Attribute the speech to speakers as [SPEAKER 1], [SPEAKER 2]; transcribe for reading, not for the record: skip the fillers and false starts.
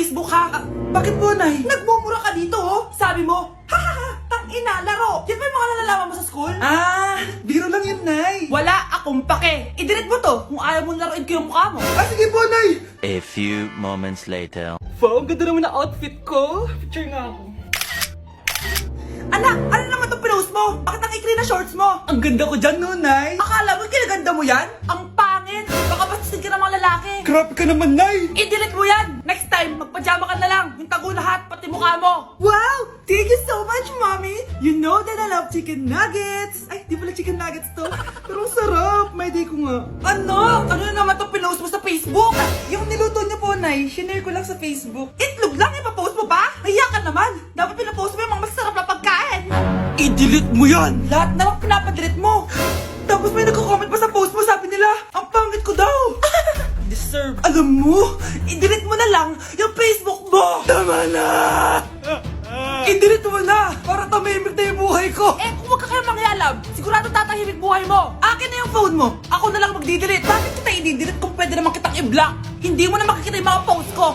[SPEAKER 1] Facebook ha? Bakit po, Nay? Nagmumura ka dito, oh. Sabi mo, ha, tang-ina, laro. Yan ba yung mga nalalaman mo sa school? Biro lang yun, Nay. Wala akong pake. I-delete mo to kung ayaw mo laruin ko yung mukha mo. Sige po, Nay.
[SPEAKER 2] A few moments later.
[SPEAKER 1] Wow, ang ganda naman na outfit ko. Picture nga ako. Anak, ano naman itong pinost mo? Bakit ang ikli na shorts mo? Ang ganda ko dyan, no, Nay? Akala mo kinaganda mo yan? Ang pangit! Baka bastusin ka ng mga lalaki. Grabe ka naman, Nay! I-delete mo yan! Next time, magpajama ka na lang. Yung tago lahat, pati mukha mo. Wow! Thank you so much, Mommy! You know that I love chicken nuggets! Ay, di pala chicken nuggets to. Pero sarap! May day ko nga. Ano? Ano na naman itong pinost mo sa Facebook? Yung niluto niyo po, Nay, shinare ko lang sa Facebook. Itlog lang, ipapost mo pa? Hiya ka naman! Dapat pinapost mo yung mga masarap na pagkain! I-delete mo yan! Lahat na lang pinapadelete mo! Tapos may nagko-comment pa sa post mo, sabi nila, ang pangit ko daw! Deserve. Alam mo, i-delete mo na lang yung Facebook mo! Tama na! I-delete mo na! Para tamimik na yung buhay ko! Eh, kung wag ka kaya mangyalab, sigurado tatahimik buhay mo! Akin na yung phone mo! Ako na lang magdi-delete! Bakit kita i-delete kung pwede naman kitang i-block? Hindi mo na makikita yung mga post ko!